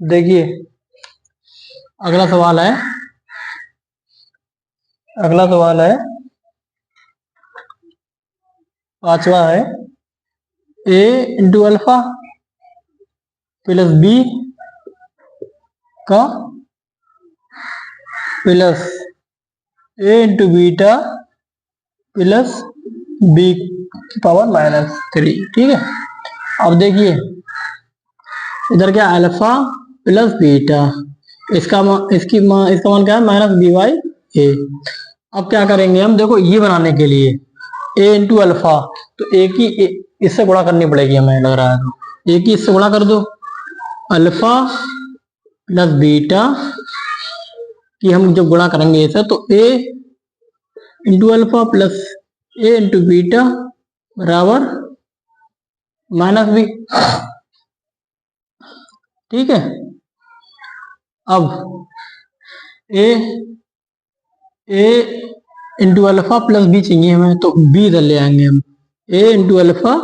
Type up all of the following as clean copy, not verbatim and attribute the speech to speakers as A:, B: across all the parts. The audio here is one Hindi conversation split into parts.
A: देखिए अगला सवाल है, अगला सवाल है पांचवा है, ए इंटू अल्फा प्लस बी का प्लस ए इंटू बीटा प्लस बी की पावर -3। ठीक है, अब देखिए इधर क्या अल्फा प्लस बीटा, इसका मान क्या है, -b/a। अब क्या करेंगे हम, देखो ये बनाने के लिए a इंटू अल्फा, तो a की इससे गुणा करनी पड़ेगी हमें लग रहा है, तो a की इससे गुणा कर दो, अल्फा प्लस बीटा कि हम जब गुणा करेंगे इसे तो a into alpha plus a into beta बराबर -b। ठीक है, अब a into alpha plus B चाहिए हमें, तो b इधर ले आएंगे हम, a इंटू अल्फा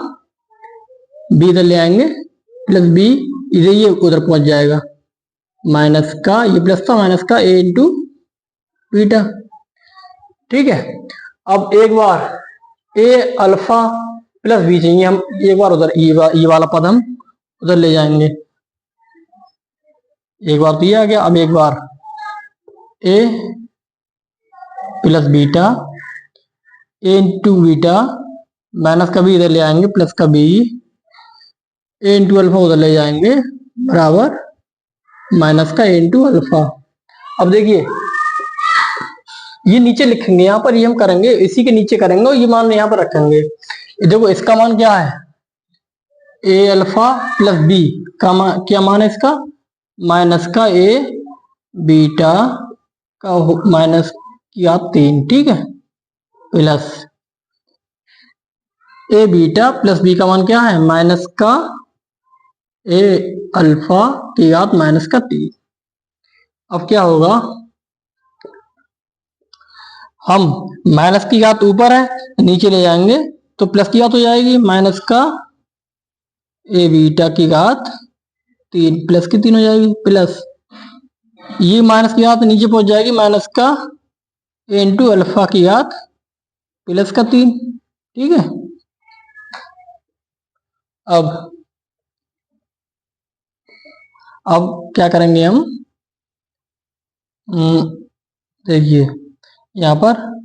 A: b इधर ले आएंगे प्लस b, इधर ये उधर पहुंच जाएगा, माइनस का ये प्लस था, माइनस का a इंटू बीटा। ठीक है, अब एक बार a अल्फा प्लस बी चाहिए, हम एक बार उधर ये वाला पद हम उधर ले जाएंगे, एक बार तो ये आ गया, अब एक बार a plus beta A into beta minus का बी इधर ले आएंगे प्लस का बी, ए इंटू अल्फा उधर ले जाएंगे बराबर माइनस का ए इंटू अल्फा। अब देखिए ये नीचे लिखेंगे, यहाँ पर ये हम करेंगे इसी के नीचे करेंगे और ये मान यहाँ पर रखेंगे। देखो इसका मान क्या है, ए अल्फा प्लस बी का मान क्या मान है इसका, माइनस का ए बीटा का माइनस किया 3। ठीक है, प्लस ए बीटा प्लस बी का मान क्या है, माइनस का ए अल्फा की घात माइनस का 3। अब क्या होगा, हम माइनस की घात ऊपर है नीचे ले जाएंगे तो प्लस की घात हो जाएगी, माइनस का ए बीटा की घात 3 प्लस की 3 हो जाएगी, प्लस ये माइनस की घात नीचे पहुंच जाएगी, माइनस का ए इंटू अल्फा की घात प्लस का 3। ठीक है, अब क्या करेंगे हम, देखिए यहाँ पर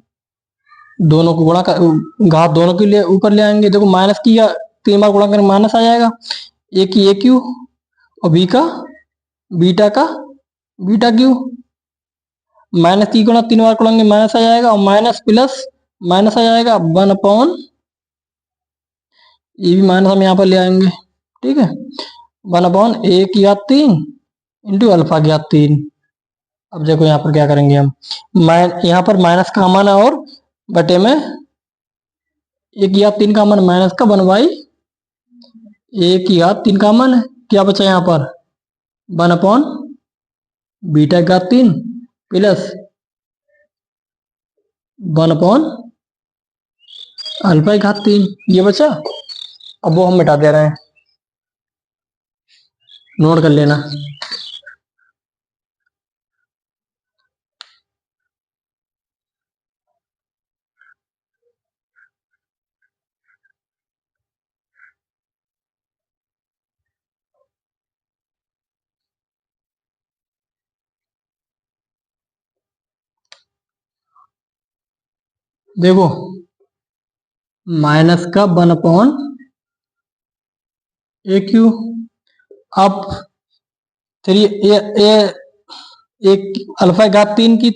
A: दोनों को गुणा कर, घात दोनों के लिए ऊपर ले आएंगे। देखो माइनस की 3 बार गुणा करेंगे माइनस आ जाएगा, ए की ए क्यू और बी का बीटा का बीटा क्यू, माइनस की गुणा 3 बार करेंगे माइनस आ जाएगा और माइनस प्लस माइनस आ जाएगा 1/, ये भी माइनस हम यहाँ पर ले आएंगे। ठीक है, 1/a की घात 3 इंटू अल्फा की घात 3। अब देखो यहाँ पर क्या करेंगे हम, यहाँ पर माइनस का मान है और बटे में ए की घात 3 का मान माइनस का 1/, ए की घात 3 का मान है, क्या बचा यहाँ पर 1/, बीटा की घात 3 प्लस 1/, अल्फा की घात 3, ये बचा। अब वो हम मिटा दे रहे हैं, नोट कर लेना। देखो माइनस का 1/a क्यू, अब चलिए एक अल्फा घात 3 की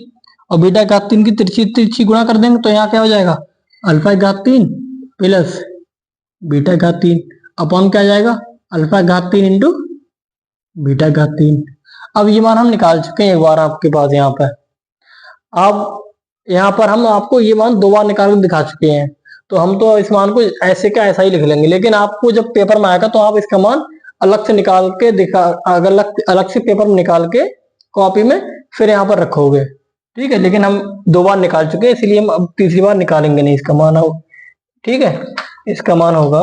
A: और बीटा घात 3 की तिरछी तिरछी गुणा कर देंगे तो यहाँ क्या हो जाएगा, अल्फा घात 3 प्लस बीटा घात 3 अपॉन क्या आ जाएगा, अल्फा घात 3 इंटू बीटा घात 3। अब ये मान हम निकाल चुके हैं एक बार आपके पास यहाँ पर, अब यहाँ पर हम आपको ये मान 2 बार निकाल कर दिखा चुके हैं, तो हम तो इस मान को ऐसे का ऐसा ही लिख लेंगे, लेकिन आपको जब पेपर में आएगा तो आप इसका मान अलग से निकाल के दिखा, अगर अलग से पेपर में निकाल के कॉपी में फिर यहाँ पर रखोगे। ठीक है, लेकिन हम 2 बार निकाल चुके हैं इसलिए हम अब तीसरी बार निकालेंगे नहीं इसका मान। ठीक है, इसका मान होगा,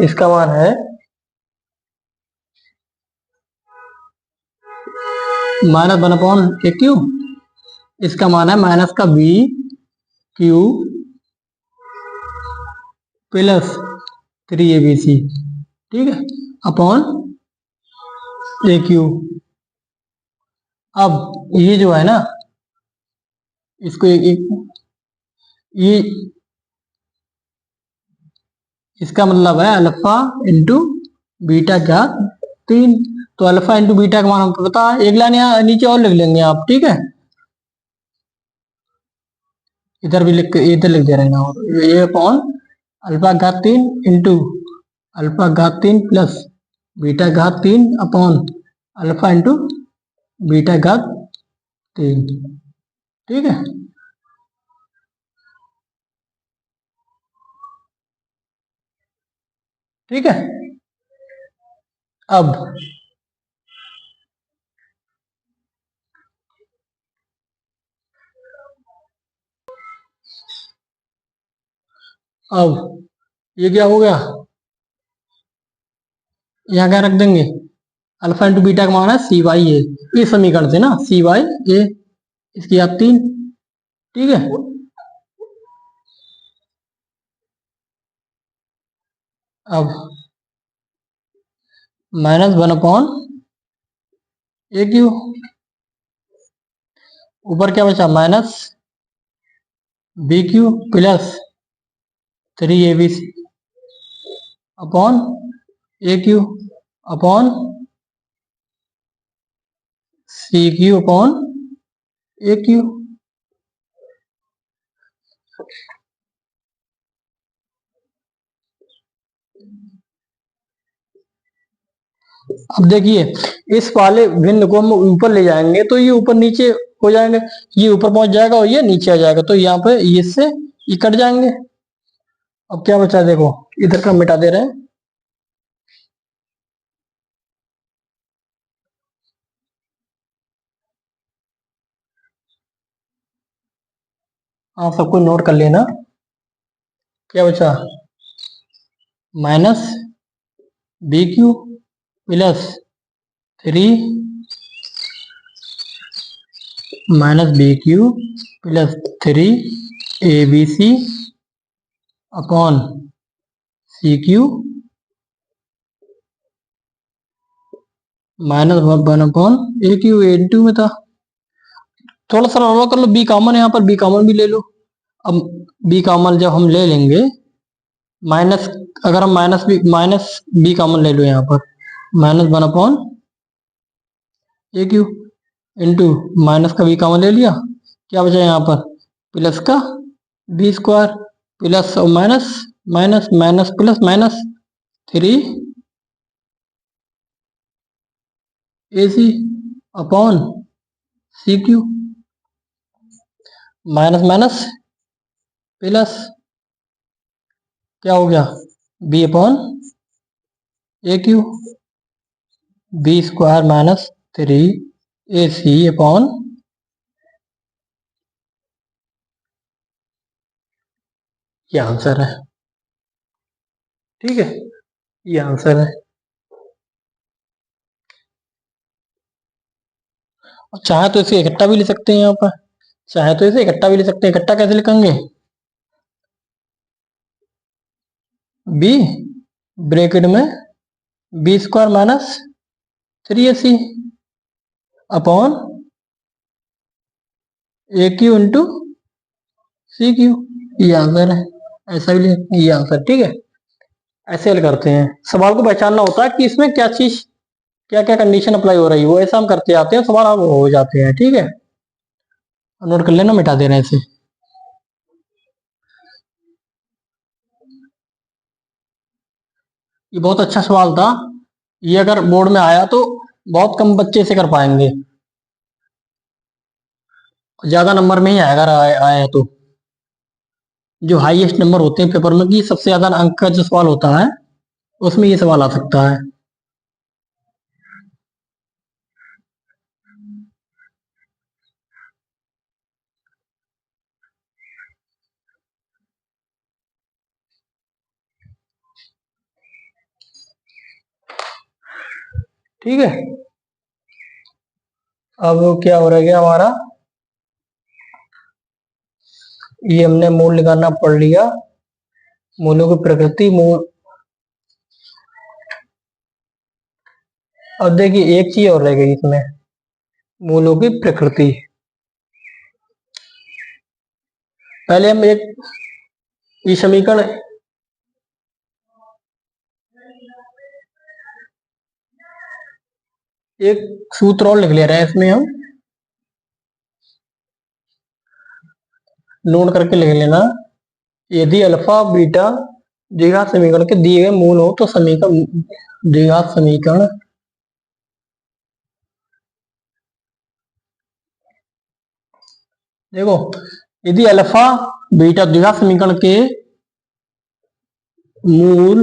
A: इसका मान है माइनस 1/a क्यू, इसका मान है माइनस का बी क्यू प्लस 3abc, ठीक है, अपॉन ए क्यू। अब ये जो है ना, इसको ये इसका मतलब है अल्फा इंटू बीटा का 3। तो अल्फा इंटू बीटा का मान हमको पता है, एक लाइन यहाँ नीचे और लिख लेंगे आप, ठीक है, इधर भी इधर लिख दे रहे हैं, और ये अपॉन अल्फा घात 3 इंटू अल्फा घात 3 प्लस बीटा घात 3 अपॉन अल्फा इंटू बीटा घात 3, ठीक है। ठीक है, अब ये क्या हो गया, यहाँ क्या रख देंगे, अल्फा इंटू बीटा का मान है सी वाई ए, इस समीकरण से ना, सी वाई ए, इसकी आप 3, ठीक है। अब -1/a क्यू, ऊपर क्या बचा, minus b cube plus 3abc upon a cube upon c cube upon a cube. अब देखिए, इस वाले भिन्न को हम ऊपर ले जाएंगे तो ये ऊपर नीचे हो जाएंगे, ये ऊपर पहुंच जाएगा और ये नीचे आ जाएगा, तो यहाँ पे ये से ये कट जाएंगे। अब क्या बचा है, देखो इधर का मिटा दे रहे हैं, हाँ सबको नोट कर लेना। क्या बचा, minus b cube plus 3 minus b cube plus 3abc upon c cube -1 upon a cube, a में था, थोड़ा सा और कर लो, बी कॉमन है यहाँ पर, बी कॉमन भी ले लो। अब बी कॉमन जब हम ले लेंगे, माइनस, अगर हम माइनस बी कॉमन ले लो यहाँ पर, -1 upon a cube into minus का बी कॉमन ले लिया, क्या बचा यहाँ पर, प्लस का बी स्क्वायर प्लस और minus minus minus plus minus 3ac upon c cube, minus minus plus, क्या हो गया, b upon a cube, b square minus 3ac upon, ये आंसर है, ठीक है, ये आंसर है। और चाहे तो इसे इकट्ठा भी ले सकते हैं, यहाँ पर चाहे तो इसे इकट्ठा भी ले सकते हैं, इकट्ठा कैसे लिखेंगे, बी ब्रैकेट में b square minus 3ac upon a cube into c cube, ये आंसर है, ऐसा भी ये आंसर, ठीक है। ऐसे हल करते हैं, सवाल को पहचानना होता है कि इसमें क्या चीज, क्या क्या कंडीशन अप्लाई हो रही है, वो ऐसा हम करते आते हैं, सवाल हम हो जाते हैं, ठीक है। नोट कर लेना, मिटा देना इसे। ये बहुत अच्छा सवाल था, ये अगर बोर्ड में आया तो बहुत कम बच्चे से कर पाएंगे, ज्यादा नंबर में ही आएगा, अगर आया तो। जो हाईएस्ट नंबर होते हैं पेपर में, कि सबसे ज्यादा अंक का जो सवाल होता है, उसमें ये सवाल आ सकता है। ठीक है। अब क्या हो रहा है हमारा, ये हमने मूल निकालना पढ़ लिया, मूलों की प्रकृति मूल। अब देखिए एक चीज और रह गई इसमें, मूलों की प्रकृति। पहले हम एक ये समीकरण, एक सूत्र और लिख ले रहे हैं इसमें हम, नोट करके लिख लेना। यदि अल्फा बीटा द्विघात समीकरण के दिए गए मूल हो तो समीकरण द्विघात समीकरण देखो, यदि अल्फा बीटा द्विघात समीकरण के मूल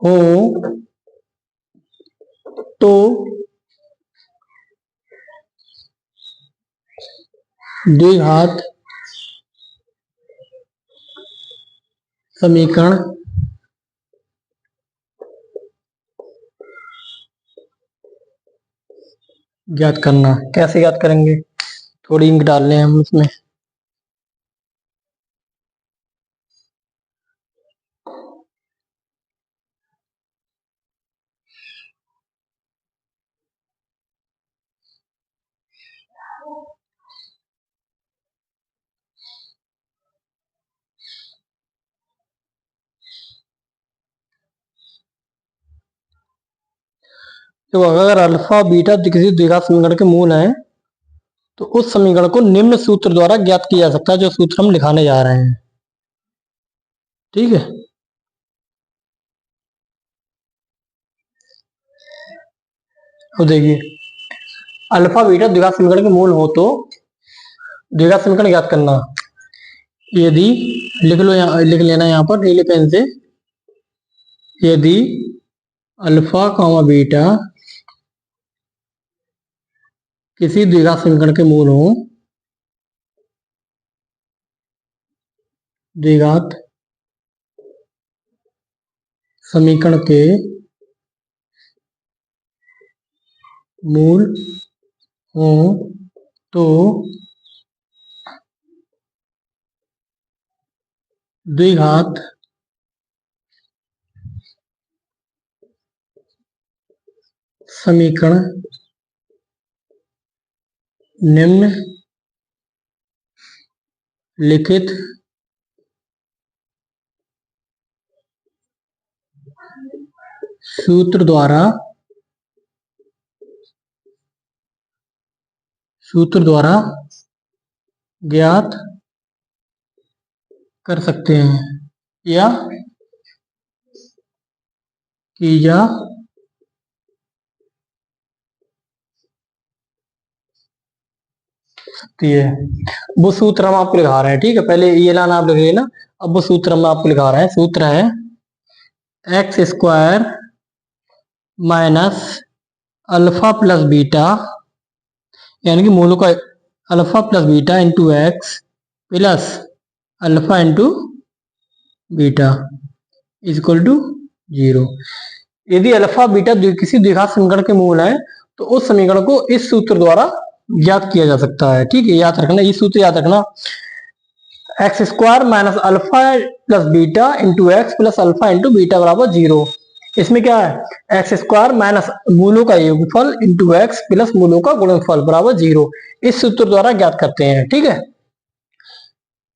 A: हो तो द्विघात समीकरण ज्ञात करना। कैसे ज्ञात करेंगे, थोड़ी इंक डाल लें हम इसमें। तो अगर अल्फा बीटा किसी द्विघात समीकरण के मूल हैं तो उस समीकरण को निम्न सूत्र द्वारा ज्ञात किया जा सकता है, जो सूत्र हम लिखाने जा रहे हैं। ठीक है, अब देखिए अल्फा बीटा द्विघात समीकरण के मूल हो तो द्विघात समीकरण ज्ञात करना। यदि लिख लो, यहाँ लिख लेना यहाँ पर नीले पेन से, यदि अल्फा कॉमा बीटा किसी द्विघात समीकरण के मूल हो, द्विघात समीकरण के मूल हो तो द्विघात समीकरण निम्न लिखित सूत्र द्वारा ज्ञात कर सकते हैं या की जा सकती है। वो सूत्र हम आपको लिखा रहे हैं, ठीक है, पहले ये लाना आप लिख लेना। अब वो सूत्र हम आपको लिखा रहे हैं, सूत्र है x square minus alpha plus beta, यानी कि मूलों का alpha plus beta into x plus alpha into beta is equal to 0। यदि अल्फा बीटा किसी द्विघात समीकरण के मूल है तो उस समीकरण को इस सूत्र द्वारा ज्ञात किया जा सकता है। ठीक है, याद रखना, ये सूत्र याद रखना, x square minus alpha plus beta into x plus alpha into beta बराबर 0। इसमें क्या है, एक्स स्क्वायर माइनस मूलों का योगफल इंटू एक्स प्लस मूलों का गुणनफल बराबर 0। इस सूत्र द्वारा ज्ञात करते हैं। ठीक है,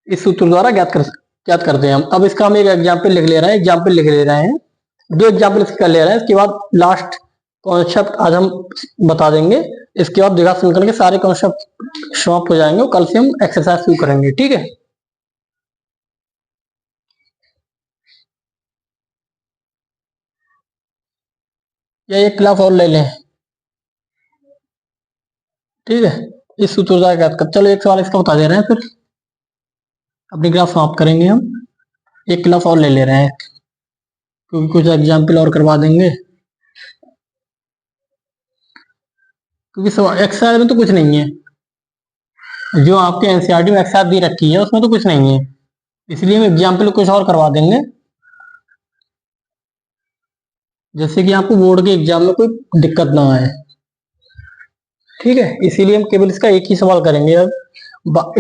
A: इस सूत्र द्वारा ज्ञात करते हैं हम। अब इसका हम एक एग्जाम्पल लिख ले रहे हैं, दो एग्जाम्पल कर ले रहे हैं, इसके बाद लास्ट कॉन्सेप्ट आज हम बता देंगे। इसके बाद द्विघात समीकरण के सारे कॉन्सेप्ट समाप्त हो जाएंगे और कल से हम एक्सरसाइज शुरू करेंगे। ठीक है, या एक क्लास और ले लें। ठीक है, इस सूत्र द्वारा ज्ञात कर, चलो एक सवाल इसका बता दे रहे हैं, फिर अपनी क्लास समाप्त करेंगे हम। एक क्लास और ले रहे हैं क्योंकि कुछ एग्जाम्पल और करवा देंगे, क्योंकि एक्सरसाइज में तो कुछ नहीं है, जो आपके एनसीईआरटी में एक्सरसाइज दी रखी है उसमें तो कुछ नहीं है, इसलिए हम एग्जाम्पल कुछ और करवा देंगे, जैसे कि आपको बोर्ड के एग्जाम में कोई दिक्कत ना आए। ठीक है, इसीलिए हम केवल इसका एक ही सवाल करेंगे। अब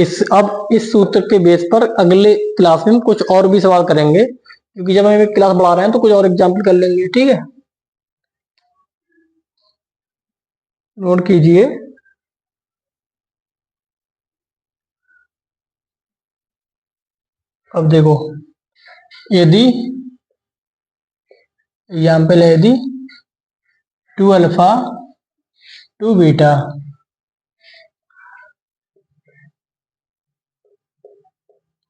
A: इस सूत्र के बेस पर अगले क्लास में हम कुछ और भी सवाल करेंगे, क्योंकि जब हम एक क्लास बढ़ा रहे हैं तो कुछ और एग्जाम्पल कर लेंगे। ठीक है, नोट कीजिए। अब देखो, यदि एग्जाम्पल है, यदि 2 अल्फा 2 बीटा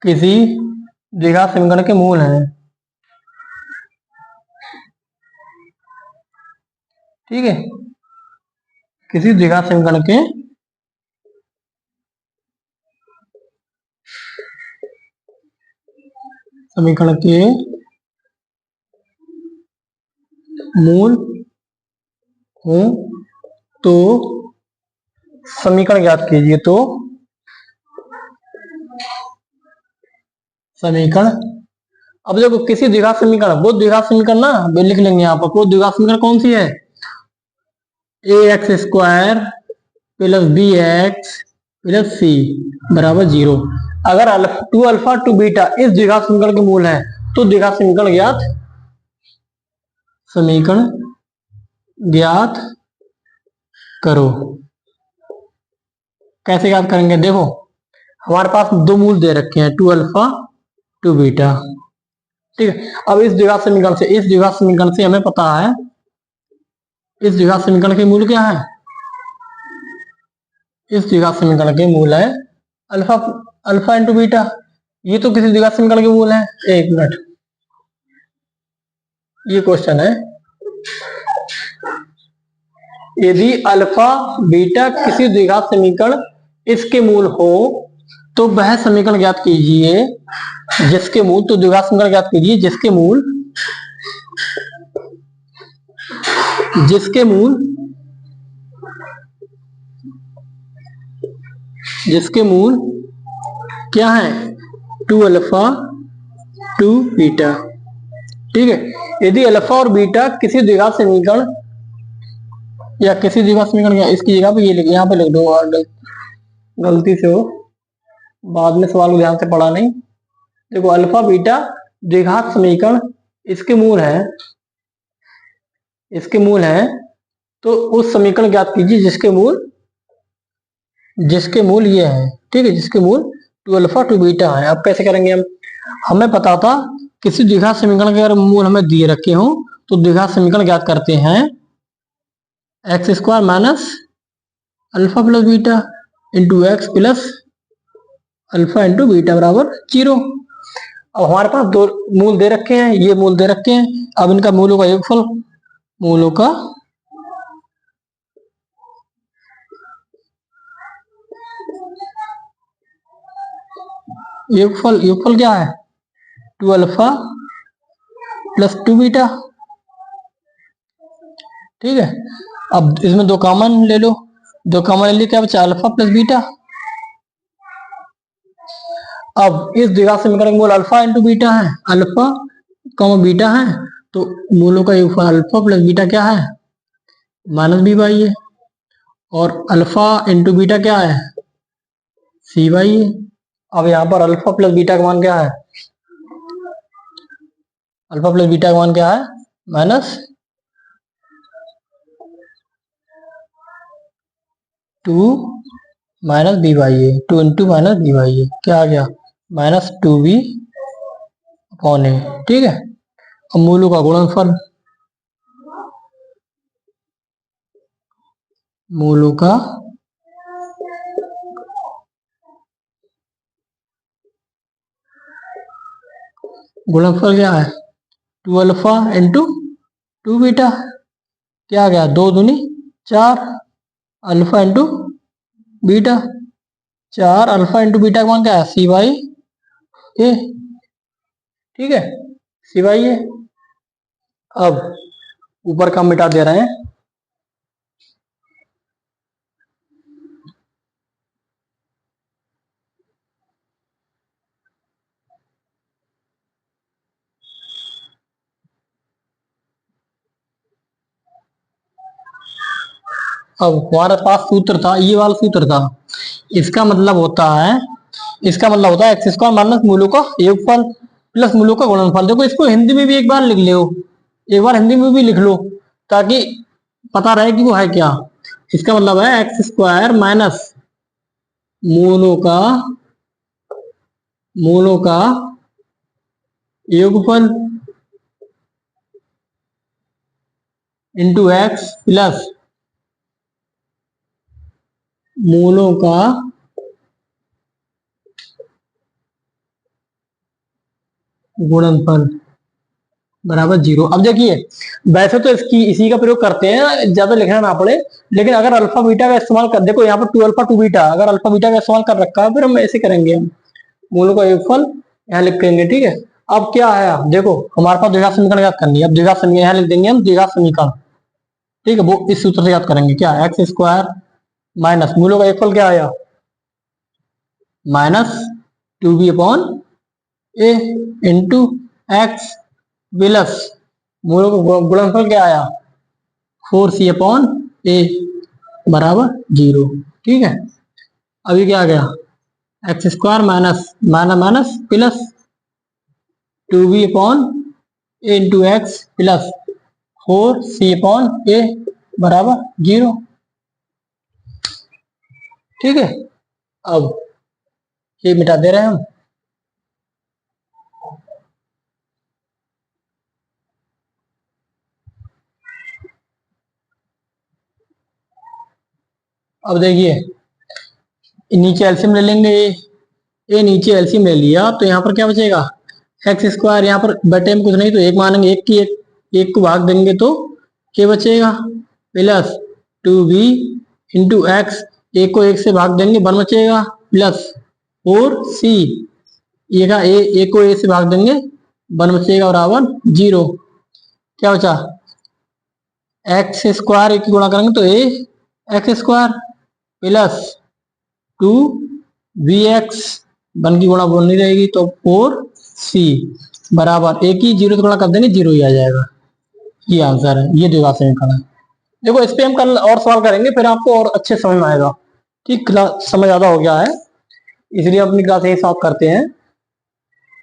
A: किसी द्विघात समीकरण के मूल हैं। ठीक है, किसी द्विघात समीकरण के मूल हो तो समीकरण ज्ञात कीजिए। तो समीकरण, अब देखो किसी द्विघात समीकरण, वो द्विघात समीकरण ना लिख लेंगे यहाँ पर। वो द्विघात समीकरण कौन सी है? A x square plus b x plus c बराबर 0। अगर 2 अल्फा 2 बीटा इस द्विघात समीकरण के मूल है तो द्विघात समीकरण ज्ञात करो। कैसे ज्ञात करेंगे? देखो, हमारे पास दो मूल दे रखे हैं, 2 अल्फा 2 बीटा। ठीक है, अब इस द्विघात समीकरण से हमें पता है, इस द्विघात समीकरण के मूल क्या है? इस द्विघात समीकरण के मूल है अल्फा अल्फा इंटू बीटा। ये तो किसी द्विघात समीकरण के मूल है। एक मिनट, ये क्वेश्चन है, यदि अल्फा बीटा किसी द्विघात समीकरण इसके मूल हो तो वह समीकरण ज्ञात कीजिए जिसके मूल, तो द्विघात समीकरण ज्ञात कीजिए जिसके मूल जिसके मूल जिसके मूल क्या है? 2 अल्फा 2 बीटा। ठीक है, यदि अल्फा और बीटा किसी द्विघात समीकरण या किसी द्विघात समीकरण, इसकी जगह पे ये यहाँ पे लिख दो, गलती से हो, बाद में सवाल को ध्यान से पढ़ा नहीं। देखो, अल्फा बीटा द्विघात समीकरण इसके मूल है, तो उस समीकरण ज्ञात कीजिए जिसके मूल ये है। ठीक है, जिसके मूल 2 अल्फा 2 बीटा है। अब कैसे करेंगे हम? हमें पता था किसी द्विघात समीकरण के अगर मूल हमें दिए रखे हो तो द्विघात समीकरण ज्ञात करते हैं x square minus alpha plus beta into x plus alpha into beta बराबर 0। अब हमारे पास दो मूल दे रखे हैं, ये मूल दे रखे हैं। अब इनका मूलों का योगफल, मूलों का योगफल क्या है? 2 अल्फा प्लस 2 बीटा। ठीक है, अब इसमें दो कॉमन ले लो, दो कॉमन ले लिया, क्या बचा? Alpha plus beta. अब इस द्विघात समीकरण के मूल अल्फा इंटू बीटा है, अल्फा कॉमा बीटा है, तो मूलों का योगफल अल्फा प्लस बीटा क्या है? माइनस बी बाई है। और अल्फा इंटू बीटा क्या है? सी बाई है। अब यहाँ पर अल्फा प्लस बीटा का मान क्या है? अल्फा प्लस बीटा का मान क्या है? माइनस 2 माइनस बी बाई है। 2 इंटू माइनस बी बाई है, क्या आ गया? माइनस 2b अपॉन ए। ठीक है, अब मूलों का गुणनफल, मूलों का गुणनफल क्या है? 2 अल्फा इंटू 2 बीटा, क्या आ गया? 2 दूनी 4 alpha into beta, 4 alpha into beta का मान क्या है? सी बाई ए। ठीक है, सी बाई ए। अब ऊपर का मिटा दे रहे हैं। अब हमारे पास सूत्र था, ये वाला सूत्र था। इसका मतलब होता है एक्स स्क्वायर माइनस मूलों का योगफल प्लस मूलों का गुणनफल। देखो इसको हिंदी में भी एक बार लिख लो, एक बार हिंदी में भी लिख लो, ताकि पता रहे कि वो है क्या। इसका मतलब है एक्स स्क्वायर माइनस मूलों का योगफल इंटू एक्स प्लस मूलों का गुणनफल बराबर 0। अब देखिए, वैसे तो इसी का प्रयोग करते हैं, ज्यादा लिखना ना पड़े, लेकिन अगर अल्फा बीटा का इस्तेमाल कर, देखो यहाँ पर 2 अल्फा 2 बीटा, अगर अल्फा बीटा का इस्तेमाल कर रखा है, फिर हम ऐसे करेंगे, हम मूलों का योगफल यहाँ लिखेंगे, ठीक है। अब क्या है, देखो हमारे पास द्विघात समीकरण याद करनी है। अब द्विघात समीकरण यहाँ लिख देंगे हम, द्विघात समीकरण, ठीक है, वो इस सूत्र से याद करेंगे। क्या, एक्स स्क्वायर माइनस मूलों का योगफल क्या आया, minus 2b upon a into x plus मूलों का गुणनफल क्या आया, 4c अपॉन ए बराबर 0, ठीक है। अभी क्या आ गया, x square minus minus minus plus 2b upon a into x plus 4c upon a बराबर 0, ठीक है। अब ये मिटा दे रहे हैं हम। अब देखिए, नीचे एलसीएम ले लेंगे, ये नीचे एलसीएम ले लिया, तो यहाँ पर क्या बचेगा, एक्स स्क्वायर, यहाँ पर बटे में कुछ नहीं तो एक मानेंगे, एक को भाग देंगे तो क्या बचेगा, प्लस 2b इंटू एक्स, एक को एक से भाग देंगे 1 बचेगा, प्लस 4c, ये का एक को ए से भाग देंगे 1 बचेगा बराबर 0। क्या बचा, एक्स स्क्वायर एक गुणा करेंगे तो ए एक्स स्क्वायर प्लस 2bx, 1 की गुणा बोल नहीं रहेगी तो 4c बराबर एक ही 0 से गुणा कर देंगे 0 ही आ जाएगा। ये आंसर है, ये द्विघात समीकरण है। देखो इस पे हम कल और सवाल करेंगे, फिर आपको और अच्छे समझ में आएगा। ठीक, क्लास समय ज्यादा हो गया है, इसलिए अपनी क्लास यही समाप्त करते हैं।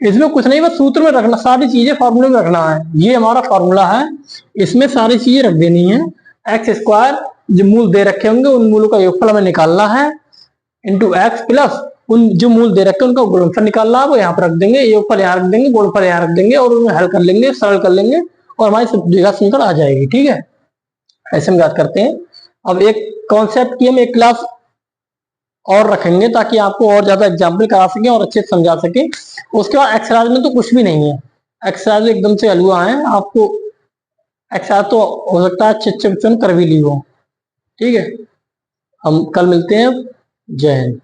A: इसमें कुछ नहीं, बस सूत्र में रखना, सारी चीजें फॉर्मूले में रखना है। ये हमारा फॉर्मूला है, इसमें सारी चीजें रख देनी है। एक्स स्क्वायर जो मूल दे रखे होंगे उन मूलों का योगफल हमें निकालना है, इंटू एक्स प्लस उन जो मूल दे रखे हैं उनका गुणनफल निकालना है, वो यहाँ पर रख देंगे, योगफल यहाँ रख देंगे, गुणनफल यहाँ रख देंगे, और उन्हें हल कर लेंगे, सरल कर लेंगे, और हमारी द्विघात समीकरण आ जाएगी। ठीक है, ऐसे हम याद करते हैं। अब एक कॉन्सेप्ट की हम एक क्लास और रखेंगे, ताकि आपको और ज्यादा एग्जाम्पल करा सके और अच्छे से समझा सके। उसके बाद एक्सरसाइज में तो कुछ भी नहीं है, एक्सरसाइज एकदम से हलवा है, आपको एक्सरसाइज तो हो सकता है अच्छे अच्छे कर भी ली हो। ठीक है, हम कल मिलते हैं, जय हिंद।